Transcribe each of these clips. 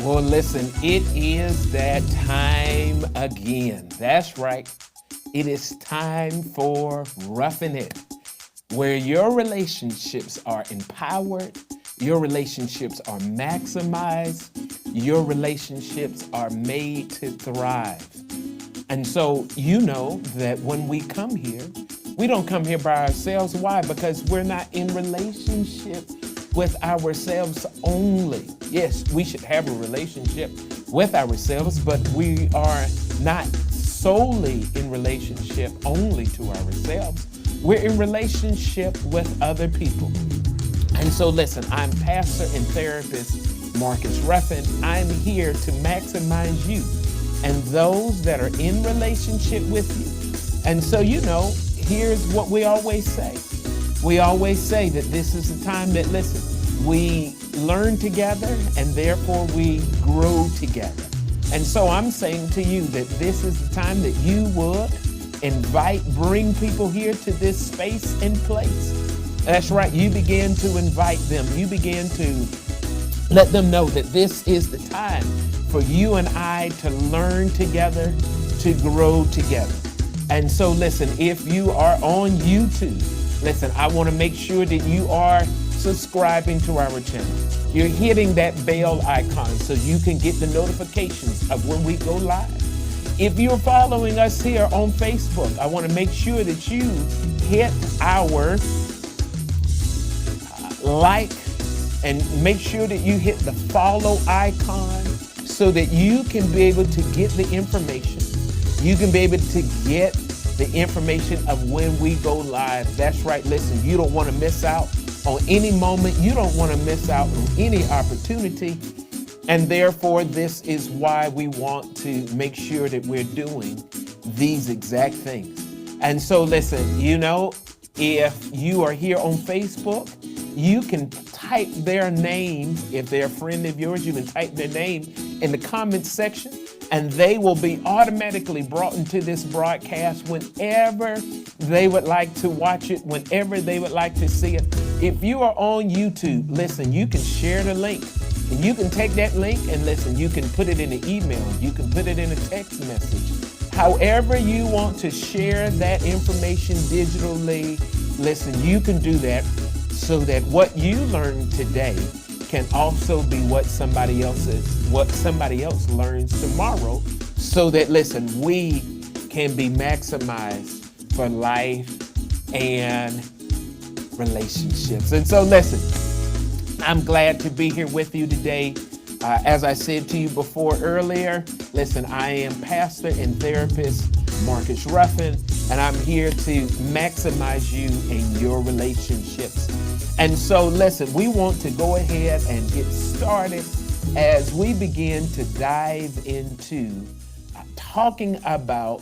Well, listen, it is that time again. That's right. It is time for Roughing It, where your relationships are empowered, your relationships are maximized, your relationships are made to thrive. And so you know that when we come here, we don't come here by ourselves. Why? Because we're not in relationship with ourselves only. Yes, we should have a relationship with ourselves, but we are not solely in relationship only to ourselves. We're in relationship with other people. And so listen, I'm pastor and therapist Marcus Ruffin. I'm here to maximize you and those that are in relationship with you. And so, here's what we always say. We always say that this is the time that, listen, we learn together and therefore we grow together. And so I'm saying to you that this is the time that you would bring people here to this space and place. That's right, you begin to invite them. You begin to let them know that this is the time for you and I to learn together, to grow together. And so listen, if you are on YouTube, listen, I want to make sure that you are subscribing to our channel. You're hitting that bell icon so you can get the notifications of when we go live. If you're following us here on Facebook, I want to make sure that you hit our like and make sure that you hit the follow icon so that you can be able to get the information. You can be able to get the information of when we go live. That's right, listen, you don't want to miss out on any moment. You don't want to miss out on any opportunity. And therefore, this is why we want to make sure that we're doing these exact things. And so listen, if you are here on Facebook, you can type their name. If they're a friend of yours, you can type their name in the comments section and they will be automatically brought into this broadcast whenever they would like to watch it, whenever they would like to see it. If you are on YouTube, listen, you can share the link. And you can take that link and listen, you can put it in an email, you can put it in a text message. However you want to share that information digitally, listen, you can do that so that what you learn today can also be what somebody else learns tomorrow, so that, listen, we can be maximized for life and relationships. And so listen, I'm glad to be here with you today. As I said to you before earlier, listen, I am pastor and therapist Marcus Ruffin, and I'm here to maximize you in your relationships. And so listen, we want to go ahead and get started as we begin to dive into talking about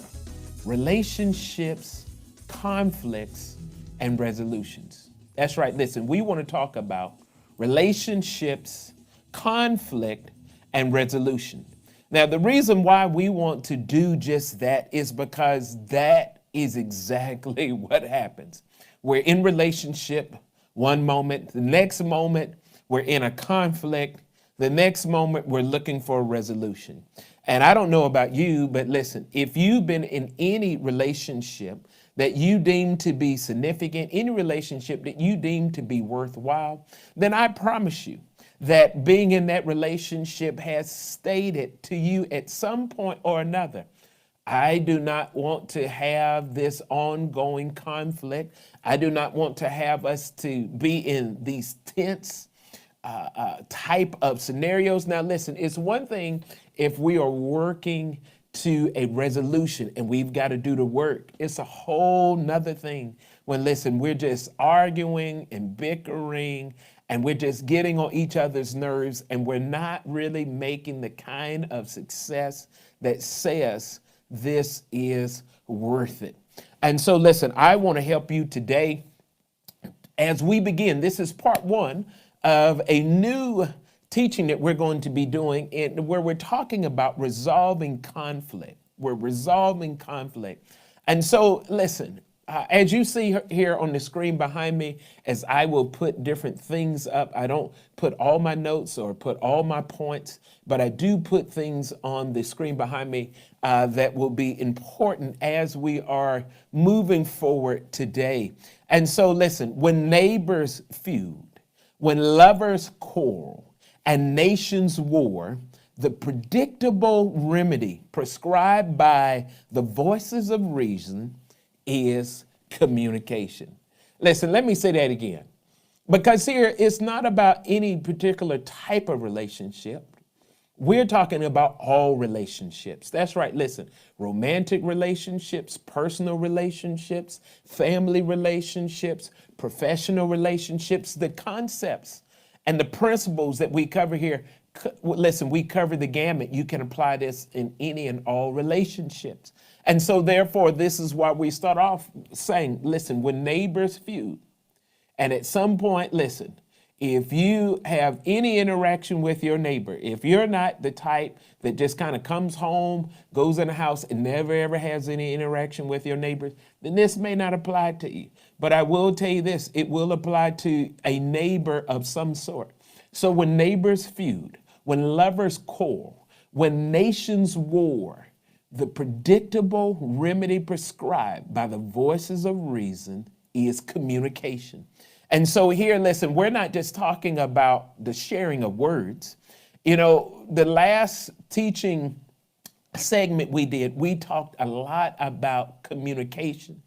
relationships, conflicts, and resolutions. That's right, listen, we want to talk about relationships, conflict, and resolution. Now, the reason why we want to do just that is because that is exactly what happens. We're in relationship one moment, the next moment we're in a conflict, the next moment we're looking for a resolution. And I don't know about you, but listen, if you've been in any relationship that you deem to be significant, any relationship that you deem to be worthwhile, then I promise you that being in that relationship has stated to you at some point or another, I do not want to have this ongoing conflict. I do not want to have us to be in these tense type of scenarios. Now listen, it's one thing if we are working to a resolution and we've got to do the work. It's a whole nother thing when, listen, we're just arguing and bickering and we're just getting on each other's nerves and we're not really making the kind of success that says this is worth it. And so listen, I want to help you today as we begin. This is part one of a new teaching that we're going to be doing where we're talking about resolving conflict. We're resolving conflict. And so listen, as you see here on the screen behind me, as I will put different things up, I don't put all my notes or put all my points, but I do put things on the screen behind me that will be important as we are moving forward today. And so listen, when neighbors feud, when lovers quarrel, and nations war, the predictable remedy prescribed by the voices of reason is communication. Listen, let me say that again. Because here, it's not about any particular type of relationship. We're talking about all relationships. That's right. Listen, romantic relationships, personal relationships, family relationships, professional relationships, the concepts and the principles that we cover here. Listen, we cover the gamut. You can apply this in any and all relationships. And so therefore, this is why we start off saying, listen, when neighbors feud, and at some point, listen, if you have any interaction with your neighbor, if you're not the type that just kind of comes home, goes in the house, and never ever has any interaction with your neighbors, then this may not apply to you. But I will tell you this, it will apply to a neighbor of some sort. So when neighbors feud, when lovers quarrel, when nations war, the predictable remedy prescribed by the voices of reason is communication. And so here, listen, we're not just talking about the sharing of words. You know, the last teaching segment we did, we talked a lot about communication.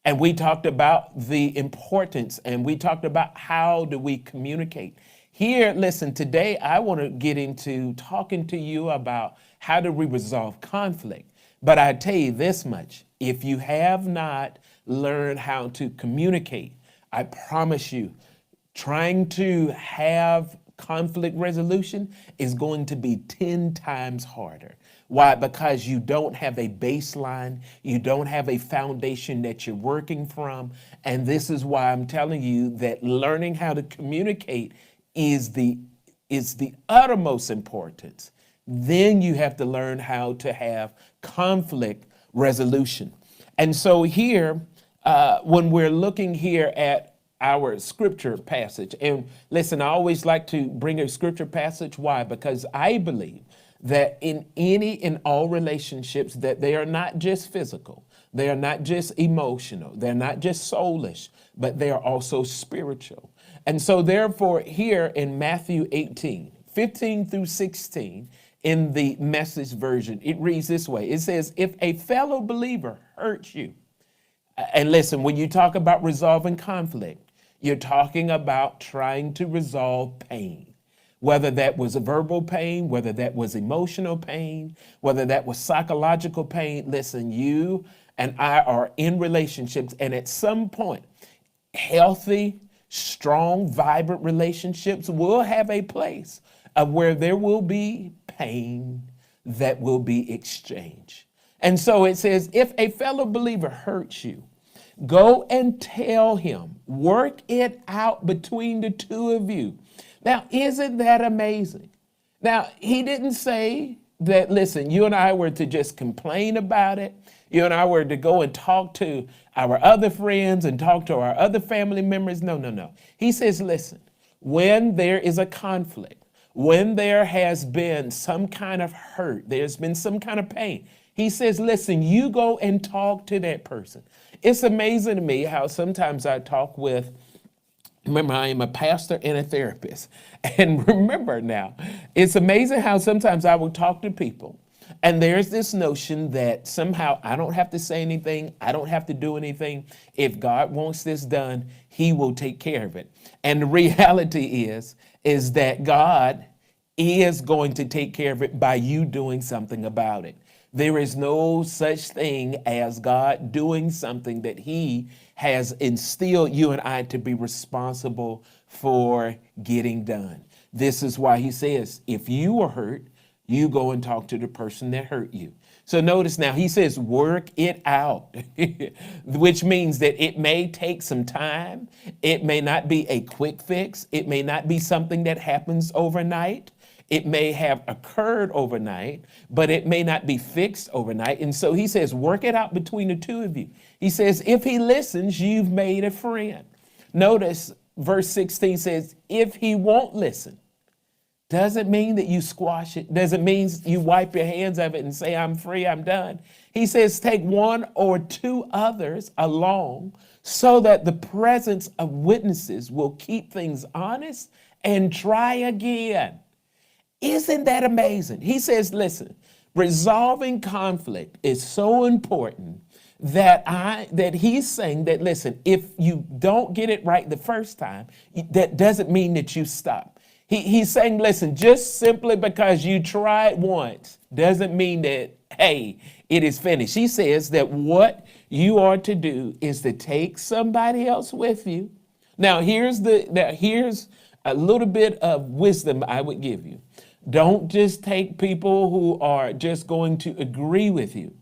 And we talked about the importance, and we talked about how do we communicate. Here, listen, today I want to get into talking to you about how do we resolve conflict. But I tell you this much, if you have not learned how to communicate, I promise you, trying to have conflict resolution is going to be 10 times harder. Why? Because you don't have a baseline, you don't have a foundation that you're working from. And this is why I'm telling you that learning how to communicate is the uttermost importance. Then you have to learn how to have conflict resolution. And so here, when we're looking here at our scripture passage, and listen, I always like to bring a scripture passage. Why? Because I believe that in any and all relationships that they are not just physical, they are not just emotional, they're not just soulish, but they are also spiritual. And so therefore here in Matthew 18, 15 through 16, in the Message version, it reads this way. It says, if a fellow believer hurts you, and listen, when you talk about resolving conflict, you're talking about trying to resolve pain. Whether that was a verbal pain, whether that was emotional pain, whether that was psychological pain, listen, you and I are in relationships, and at some point, healthy, strong, vibrant relationships will have a place of where there will be pain that will be exchanged. And so it says, if a fellow believer hurts you, go and tell him, work it out between the two of you. Now, isn't that amazing? Now, he didn't say that, listen, you and I were to just complain about it. You and I were to go and talk to our other friends and talk to our other family members. No. He says, listen, when there is a conflict, when there has been some kind of hurt, there's been some kind of pain, he says, listen, you go and talk to that person. It's amazing to me how sometimes I talk with, remember, I am a pastor and a therapist. And remember now, it's amazing how sometimes I will talk to people and there's this notion that somehow I don't have to say anything, I don't have to do anything. If God wants this done, he will take care of it. And the reality is that God is going to take care of it by you doing something about it. There is no such thing as God doing something that he has instilled you and I to be responsible for getting done. This is why he says, if you are hurt, you go and talk to the person that hurt you. So notice now, he says, work it out, which means that it may take some time. It may not be a quick fix. It may not be something that happens overnight. It may have occurred overnight, but it may not be fixed overnight. And so he says, work it out between the two of you. He says, if he listens, you've made a friend. Notice verse 16 says, if he won't listen, doesn't mean that you squash it. Doesn't mean you wipe your hands of it and say, I'm free, I'm done. He says, take one or two others along so that the presence of witnesses will keep things honest and try again. Isn't that amazing? He says, listen, resolving conflict is so important that he's saying that, listen, if you don't get it right the first time, that doesn't mean that you stop. He's saying, listen, just simply because you tried once doesn't mean that, hey, it is finished. He says that what you are to do is to take somebody else with you. Now, here's a little bit of wisdom I would give you. Don't just take people who are just going to agree with you.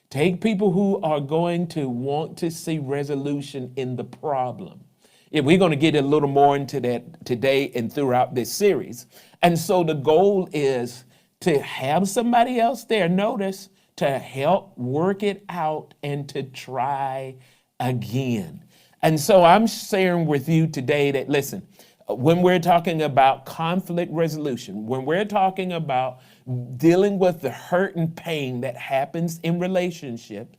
Take people who are going to want to see resolution in the problem. Yeah, we're going to get a little more into that today and throughout this series. And so the goal is to have somebody else there, notice, to help work it out and to try again. And so I'm sharing with you today that, listen, when we're talking about conflict resolution, when we're talking about dealing with the hurt and pain that happens in relationships,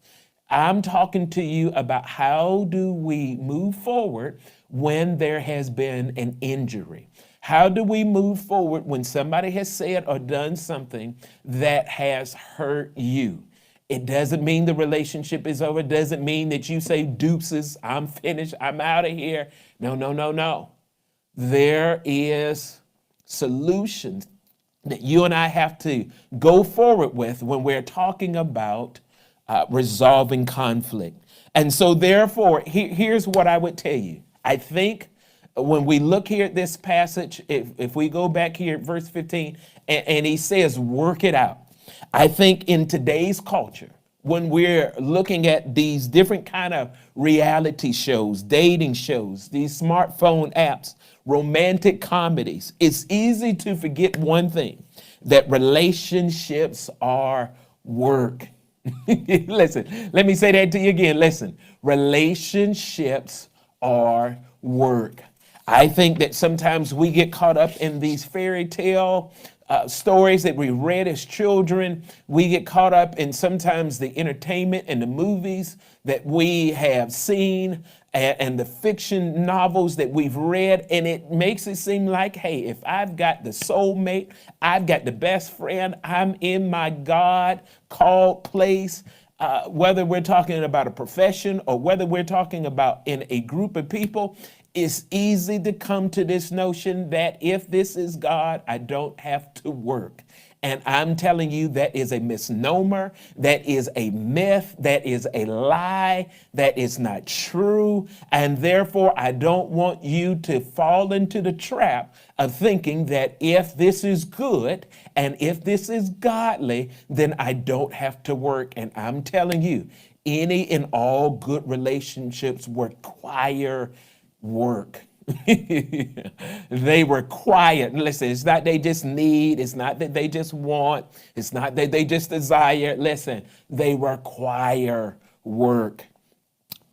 I'm talking to you about how do we move forward when there has been an injury? How do we move forward when somebody has said or done something that has hurt you? It doesn't mean the relationship is over. It doesn't mean that you say, deuces, I'm finished, I'm out of here. No, no, no, no. There is solutions that you and I have to go forward with when we're talking about resolving conflict. And so therefore, here's what I would tell you. I think when we look here at this passage, if we go back here at verse 15, and he says, work it out. I think in today's culture, when we're looking at these different kind of reality shows, dating shows, these smartphone apps, romantic comedies, it's easy to forget one thing, that relationships are work. Listen, let me say that to you again. Listen, relationships are work. I think that sometimes we get caught up in these fairy tale stories that we read as children. We get caught up in sometimes the entertainment and the movies that we have seen and the fiction novels that we've read. And it makes it seem like, hey, if I've got the soulmate, I've got the best friend, I'm in my God-called place, whether we're talking about a profession or whether we're talking about in a group of people, it's easy to come to this notion that if this is God, I don't have to work. And I'm telling you, that is a misnomer. That is a myth. That is a lie. That is not true. And therefore, I don't want you to fall into the trap of thinking that if this is good and if this is godly, then I don't have to work. And I'm telling you, any and all good relationships require work. They require, listen, it's not they just need, it's not that they just want, it's not that they just desire. Listen, they require work.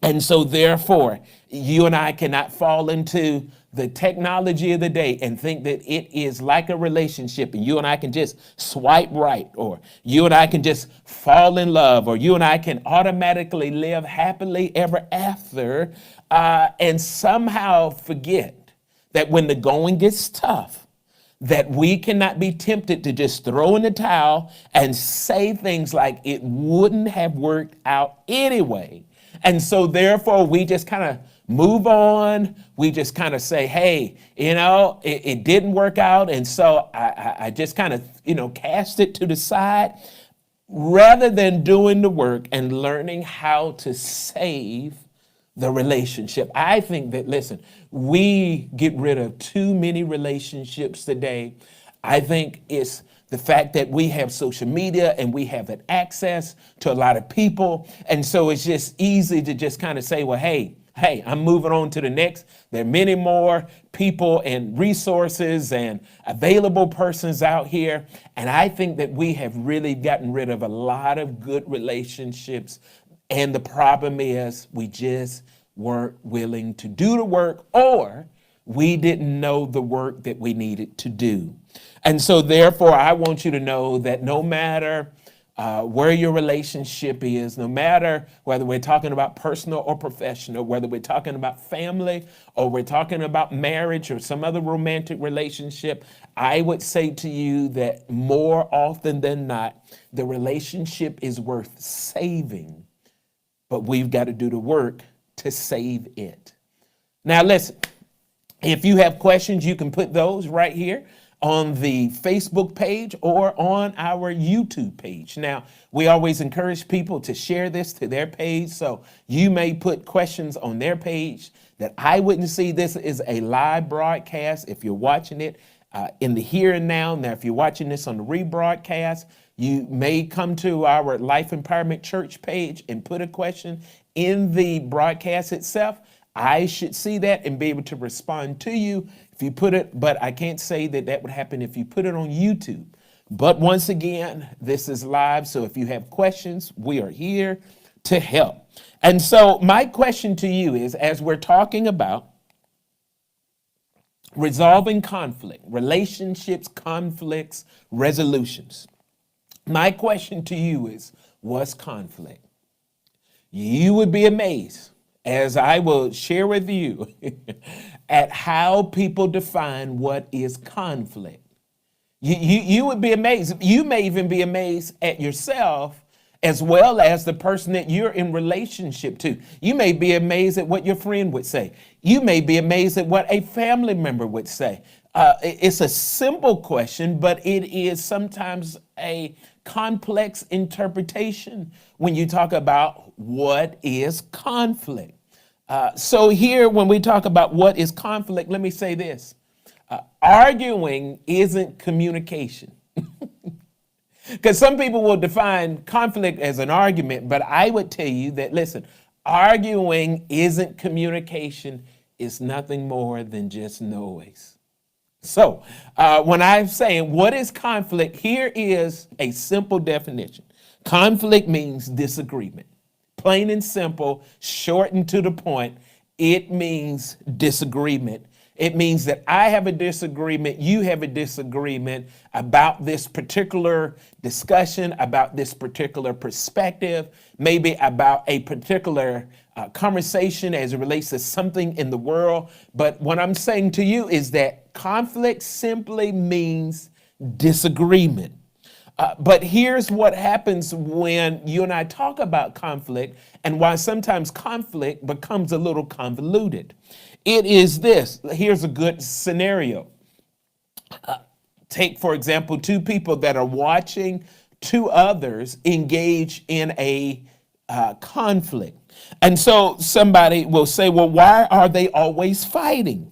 And so therefore, you and I cannot fall into the technology of the day and think that it is like a relationship and you and I can just swipe right, or you and I can just fall in love, or you and I can automatically live happily ever after, and somehow forget that when the going gets tough, that we cannot be tempted to just throw in the towel and say things like it wouldn't have worked out anyway. And so therefore we just kind of move on. We just kind of say, hey, it didn't work out. And so I just kind of, cast it to the side rather than doing the work and learning how to save the relationship. I think that, listen, we get rid of too many relationships today. I think it's the fact that we have social media and we have access to a lot of people. And so it's just easy to just kind of say, well, hey, hey, I'm moving on to the next. There are many more people and resources and available persons out here. And I think that we have really gotten rid of a lot of good relationships. And the problem is we just weren't willing to do the work, or we didn't know the work that we needed to do. And so therefore, I want you to know that no matter where your relationship is, no matter whether we're talking about personal or professional, whether we're talking about family or we're talking about marriage or some other romantic relationship, I would say to you that more often than not, the relationship is worth saving, but we've got to do the work to save it. Now, listen, if you have questions, you can put those right here on the Facebook page or on our YouTube page. Now, we always encourage people to share this to their page, so you may put questions on their page that I wouldn't see. This is a live broadcast. If you're watching it in the here and now, if you're watching this on the rebroadcast, you may come to our Life Empowerment Church page and put a question in the broadcast itself. I should see that and be able to respond to you if you put it, but I can't say that that would happen if you put it on YouTube. But once again, this is live, so if you have questions, we are here to help. And so my question to you is, as we're talking about resolving conflict, relationships, conflicts, resolutions, my question to you is, what's conflict? You would be amazed, as I will share with you, at how people define what is conflict. You would be amazed. You may even be amazed at yourself as well as the person that you're in relationship to. You may be amazed at what your friend would say. You may be amazed at what a family member would say. It's a simple question, but it is sometimes a complex interpretation when you talk about what is conflict. So here, when we talk about what is conflict, let me say this. Arguing isn't communication. Because some people will define conflict as an argument, but I would tell you that, listen, arguing isn't communication. It's nothing more than just noise. So when I'm saying what is conflict, here is a simple definition. Conflict means disagreement. Plain and simple, short and to the point, it means disagreement. It means that I have a disagreement, you have a disagreement about this particular discussion, about this particular perspective, maybe about a particular conversation as it relates to something in the world. But what I'm saying to you is that conflict simply means disagreement. But here's what happens when you and I talk about conflict and why sometimes conflict becomes a little convoluted. It is this. Here's a good scenario. Take, for example, two people that are watching two others engage in a conflict. And so somebody will say, well, why are they always fighting?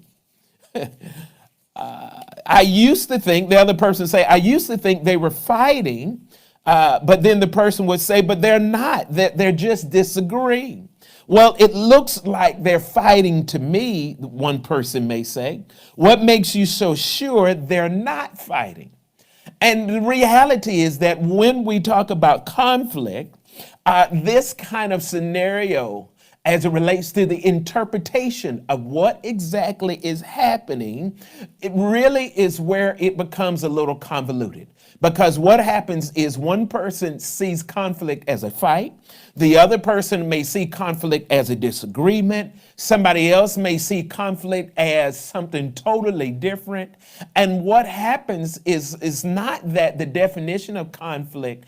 I used to think, the other person say, I used to think they were fighting, but then the person would say, but they're not, that they're just disagreeing. Well, it looks like they're fighting to me, one person may say. What makes you so sure they're not fighting? And the reality is that when we talk about conflict, this kind of scenario as it relates to the interpretation of what exactly is happening, it really is where it becomes a little convoluted. Because what happens is one person sees conflict as a fight. The other person may see conflict as a disagreement. Somebody else may see conflict as something totally different. And what happens is not that the definition of conflict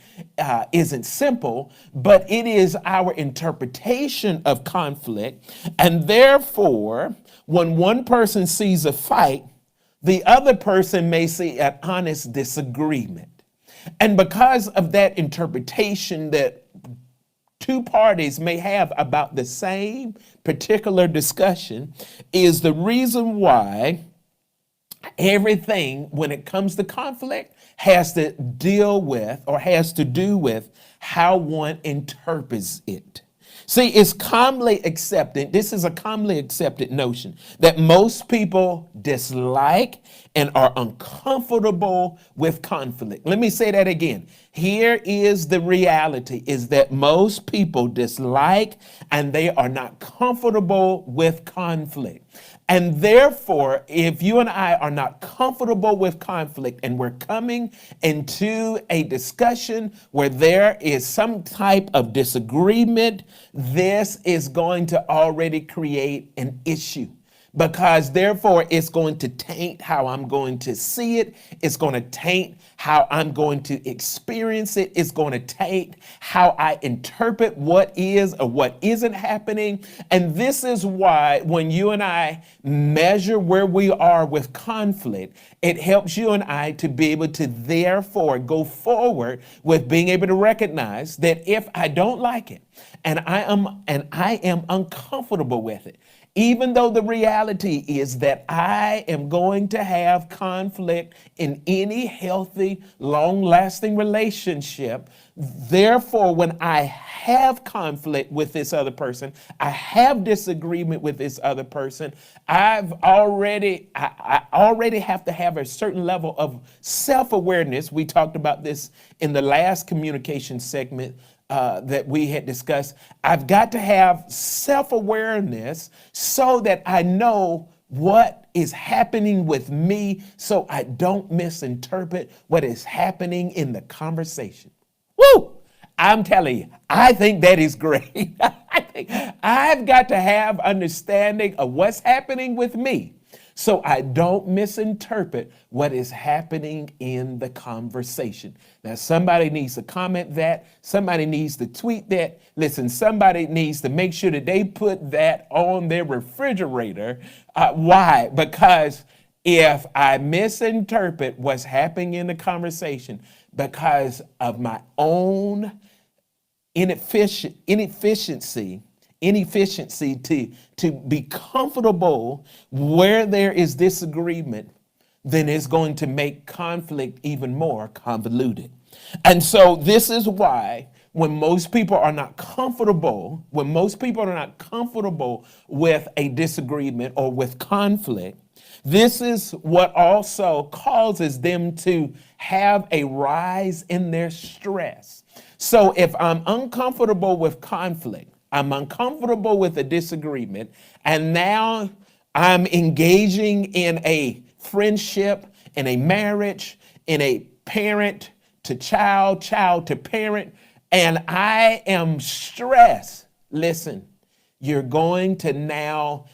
isn't simple, but it is our interpretation of conflict. And therefore, when one person sees a fight, the other person may see an honest disagreement. And because of that interpretation that two parties may have about the same particular discussion is the reason why everything, when it comes to conflict, has to deal with or has to do with how one interprets it. See, it's commonly accepted, this is a commonly accepted notion that most people dislike and are uncomfortable with conflict. Let me say that again. Here is the reality is that most people dislike and they are not comfortable with conflict. And therefore, if you and I are not comfortable with conflict and we're coming into a discussion where there is some type of disagreement, this is going to already create an issue. Because therefore, it's going to taint how I'm going to see it. It's going to taint how I'm going to experience it. It's going to taint how I interpret what is or what isn't happening. And this is why when you and I measure where we are with conflict, it helps you and I to be able to therefore go forward with being able to recognize that if I don't like it and I am uncomfortable with it, even though the reality is that I am going to have conflict in any healthy, long-lasting relationship, therefore, when I have conflict with this other person, I have disagreement with this other person, I already have to have a certain level of self-awareness. We talked about this in the last communication segment that we had discussed. I've got to have self-awareness so that I know what is happening with me so I don't misinterpret what is happening in the conversation. Woo! I'm telling you, I think that is great. I think I've got to have understanding of what's happening with me so I don't misinterpret what is happening in the conversation. Now, somebody needs to comment that. Somebody needs to tweet that. Listen, somebody needs to make sure that they put that on their refrigerator. Why? Because if I misinterpret what's happening in the conversation because of my own inefficiency to be comfortable where there is disagreement, then it's going to make conflict even more convoluted. And so this is why when most people are not comfortable with a disagreement or with conflict, this is what also causes them to have a rise in their stress. So if I'm uncomfortable with conflict, I'm uncomfortable with a disagreement, and now I'm engaging in a friendship, in a marriage, in a parent to child, child to parent, and I am stressed. Listen, you're going to now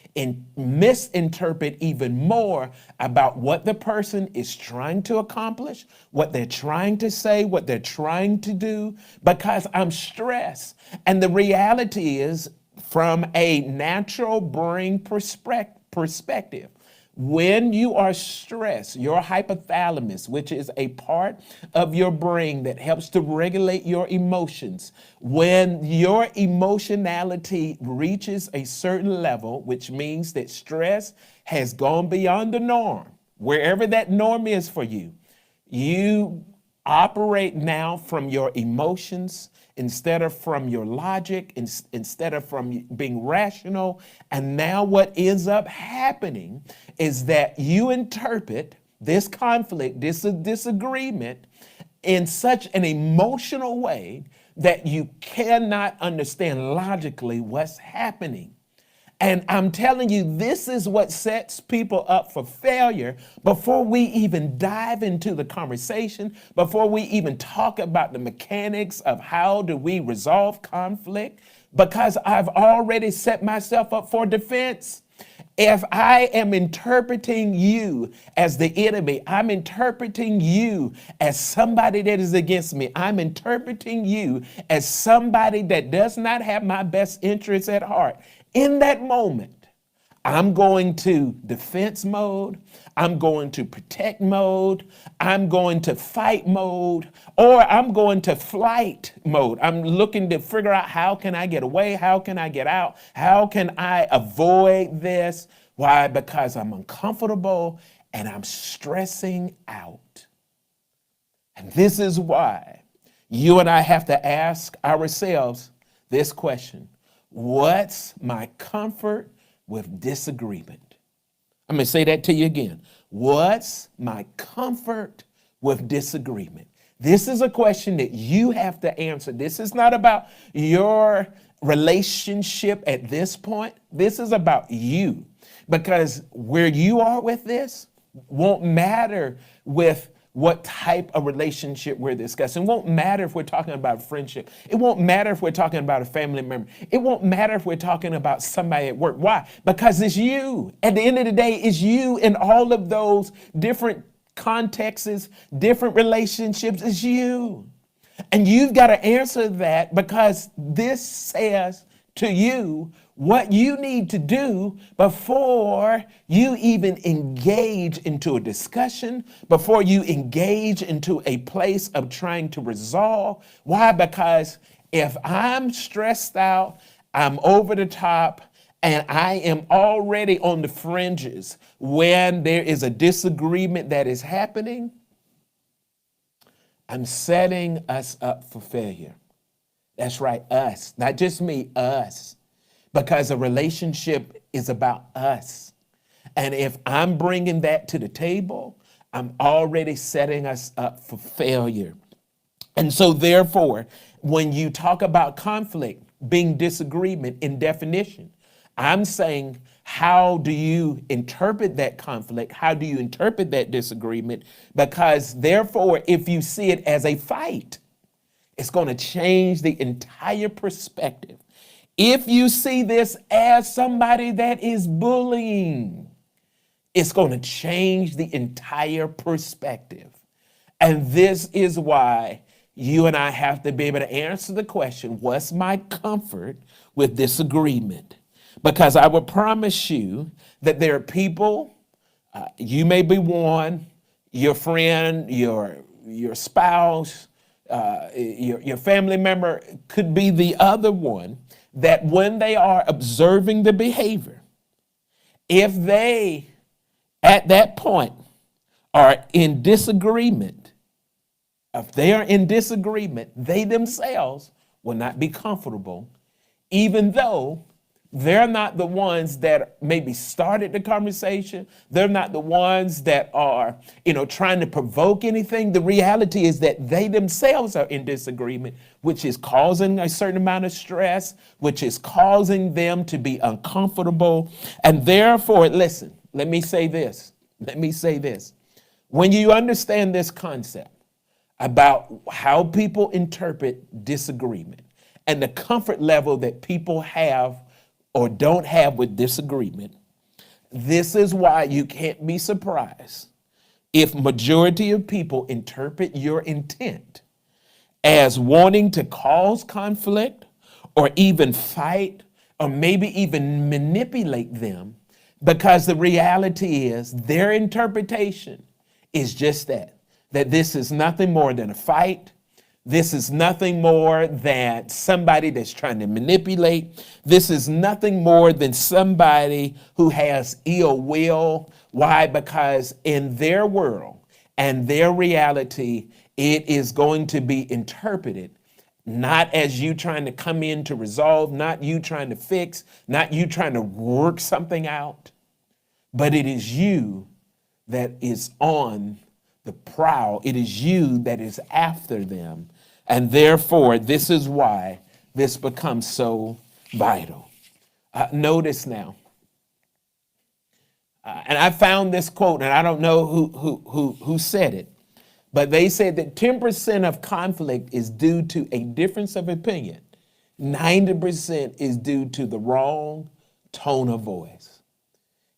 misinterpret even more about what the person is trying to accomplish, what they're trying to say, what they're trying to do, because I'm stressed. And the reality is, from a natural brain perspective, when you are stressed, your hypothalamus, which is a part of your brain that helps to regulate your emotions, when your emotionality reaches a certain level, which means that stress has gone beyond the norm, wherever that norm is for you, you operate now from your emotions instead of from your logic, instead of from being rational. And now what ends up happening is that you interpret this conflict, this disagreement in such an emotional way that you cannot understand logically what's happening. And I'm telling you, this is what sets people up for failure before we even dive into the conversation, before we even talk about the mechanics of how do we resolve conflict, because I've already set myself up for defense. If I am interpreting you as the enemy, I'm interpreting you as somebody that is against me. I'm interpreting you as somebody that does not have my best interests at heart. In that moment, I'm going to defense mode, I'm going to protect mode, I'm going to fight mode, or I'm going to flight mode. I'm looking to figure out how can I get away, how can I get out, how can I avoid this? Why? Because I'm uncomfortable and I'm stressing out. And this is why you and I have to ask ourselves this question. What's my comfort with disagreement? I'm going to say that to you again. What's my comfort with disagreement? This is a question that you have to answer. This is not about your relationship at this point. This is about you. Because where you are with this won't matter with what type of relationship we're discussing. It won't matter if we're talking about friendship. It won't matter if we're talking about a family member. It won't matter if we're talking about somebody at work. Why? Because it's you. At the end of the day, it's you in all of those different contexts, different relationships. It's you. And you've got to answer that, because this says to you what you need to do before you even engage into a discussion, before you engage into a place of trying to resolve. Why? Because if I'm stressed out, I'm over the top, and I am already on the fringes when there is a disagreement that is happening, I'm setting us up for failure. That's right, us, not just me, us. Because a relationship is about us. And if I'm bringing that to the table, I'm already setting us up for failure. And so therefore, when you talk about conflict being disagreement in definition, I'm saying, how do you interpret that conflict? How do you interpret that disagreement? Because therefore, if you see it as a fight, it's going to change the entire perspective. If you see this as somebody that is bullying, it's going to change the entire perspective. And this is why you and I have to be able to answer the question, what's my comfort with disagreement? Because I would promise you that there are people, you may be one, your friend, your spouse, your family member could be the other one, that when they are observing the behavior, if they at that point are in disagreement, if they are in disagreement, they themselves will not be comfortable, even though they're not the ones that maybe started the conversation. They're not the ones that are, trying to provoke anything. The reality is that they themselves are in disagreement, which is causing a certain amount of stress, which is causing them to be uncomfortable. And therefore, listen, let me say this. When you understand this concept about how people interpret disagreement and the comfort level that people have or don't have with disagreement, this is why you can't be surprised if majority of people interpret your intent as wanting to cause conflict or even fight or maybe even manipulate them, because the reality is their interpretation is just that this is nothing more than a fight. This is nothing more than somebody that's trying to manipulate. This is nothing more than somebody who has ill will. Why? Because in their world and their reality, it is going to be interpreted not as you trying to come in to resolve, not you trying to fix, not you trying to work something out, but it is you that is on the prowl. It is you that is after them. And therefore, this is why this becomes so vital. Notice now, and I found this quote, and I don't know who said it, but they said that 10% of conflict is due to a difference of opinion. 90% is due to the wrong tone of voice.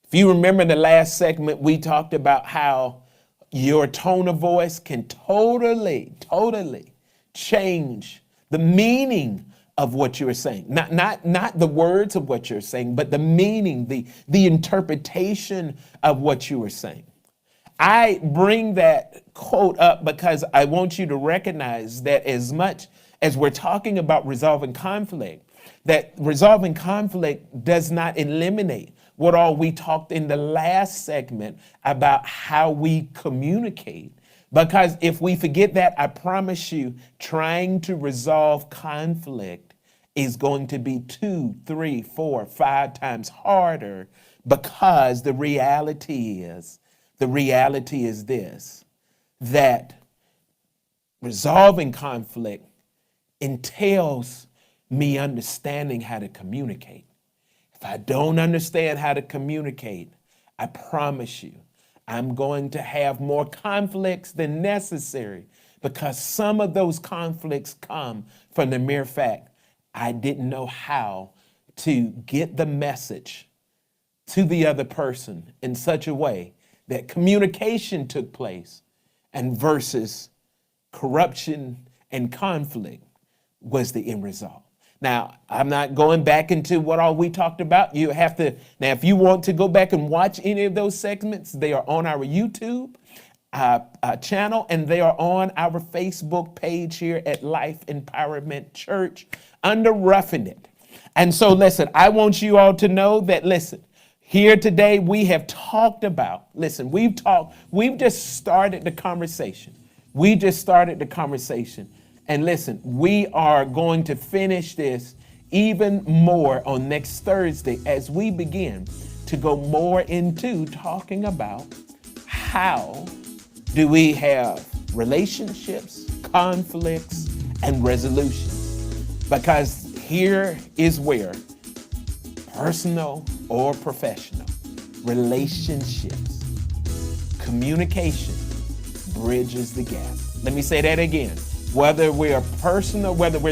If you remember in the last segment, we talked about how your tone of voice can totally change the meaning of what you're saying. Not the words of what you're saying, but the meaning, the interpretation of what you are saying. I bring that quote up because I want you to recognize that as much as we're talking about resolving conflict, that resolving conflict does not eliminate what all we talked in the last segment about how we communicate. Because if we forget that, I promise you, trying to resolve conflict is going to be 2, 3, 4, 5 times harder, because the reality is this, that resolving conflict entails me understanding how to communicate. If I don't understand how to communicate, I promise you, I'm going to have more conflicts than necessary, because some of those conflicts come from the mere fact I didn't know how to get the message to the other person in such a way that communication took place, and versus corruption and conflict was the end result. Now, I'm not going back into what all we talked about. You have to, now if you want to go back and watch any of those segments, they are on our YouTube channel, and they are on our Facebook page here at Life Empowerment Church under RUFF'N IT. And so listen, I want you all to know that, listen, here today we have talked about, listen, we've just started the conversation. We just started the conversation. And listen, we are going to finish this even more on next Thursday as we begin to go more into talking about how do we have relationships, conflicts, and resolutions. Because here is where personal or professional relationships, communication bridges the gap. Let me say that again. Whether we're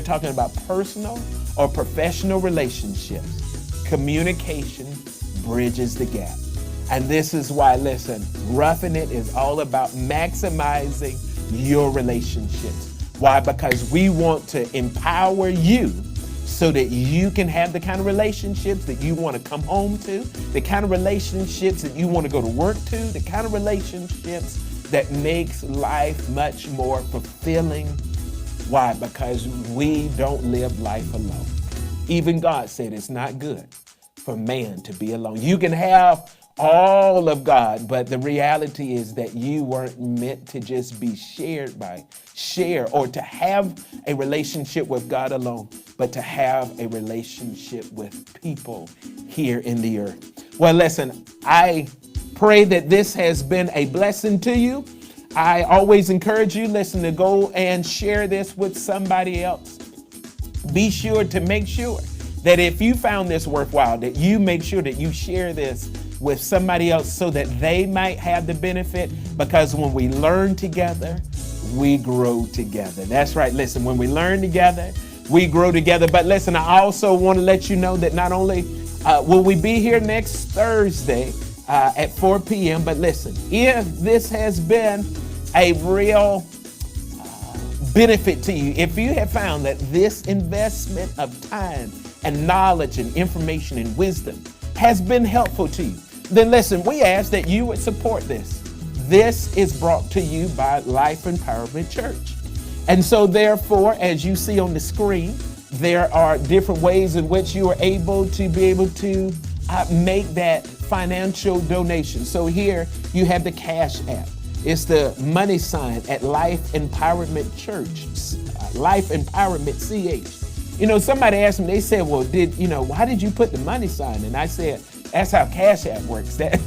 talking about personal or professional relationships, communication bridges the gap. And this is why, listen, RUFF'N IT is all about maximizing your relationships. Why? Because we want to empower you so that you can have the kind of relationships that you want to come home to, the kind of relationships that you want to go to work to, the kind of relationships that makes life much more fulfilling. Why? Because we don't live life alone. Even God said it's not good for man to be alone. You can have all of God, but the reality is that you weren't meant to just be share or to have a relationship with God alone, but to have a relationship with people here in the earth. Well, listen, I pray that this has been a blessing to you. I always encourage you, listen, to go and share this with somebody else. Be sure to make sure that if you found this worthwhile, that you make sure that you share this with somebody else so that they might have the benefit, because when we learn together, we grow together. That's right. Listen, when we learn together, we grow together. But listen, I also want to let you know that not only will we be here next Thursday at 4 p.m., but listen, if this has been a real benefit to you, if you have found that this investment of time and knowledge and information and wisdom has been helpful to you, then listen, we ask that you would support this. This is brought to you by Life Empowerment Church. And so therefore, as you see on the screen, there are different ways in which you are able to make that financial donation. So here you have the Cash App. It's the money sign at Life Empowerment Church, Life Empowerment CH. You know, somebody asked me, they said, well, why did you put the money sign? And I said, that's how Cash App works. That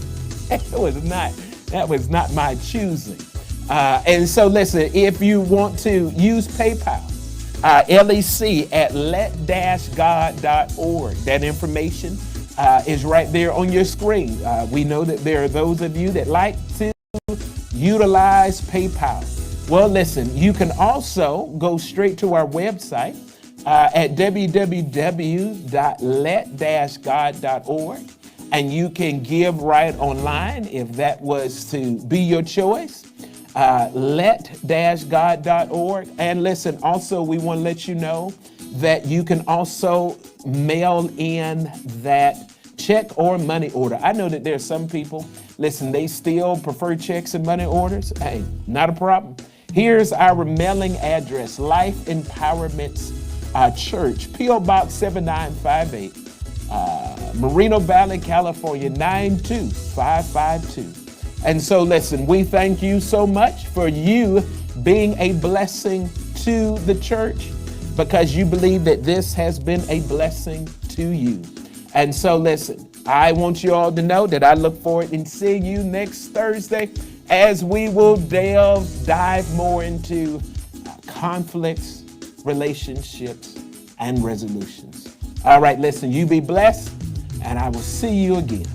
was not my choosing. And so listen, if you want to use PayPal, LEC at let-god.org. That information is right there on your screen. We know that there are those of you that like to utilize PayPal. Well, listen, you can also go straight to our website at www.let-god.org, and you can give right online if that was to be your choice. Let-god.org. And listen, also we want to let you know that you can also mail in that check or money order. I know that there are some people, listen, they still prefer checks and money orders. Hey, not a problem. Here's our mailing address, Life Empowerment Church, P.O. Box 7958, Moreno Valley, California, 92552. And so listen, we thank you so much for you being a blessing to the church. because you believe that this has been a blessing to you. And so listen, I want you all to know that I look forward to seeing you next Thursday as we will dive more into conflicts, relationships, and resolutions. All right, listen, you be blessed, and I will see you again.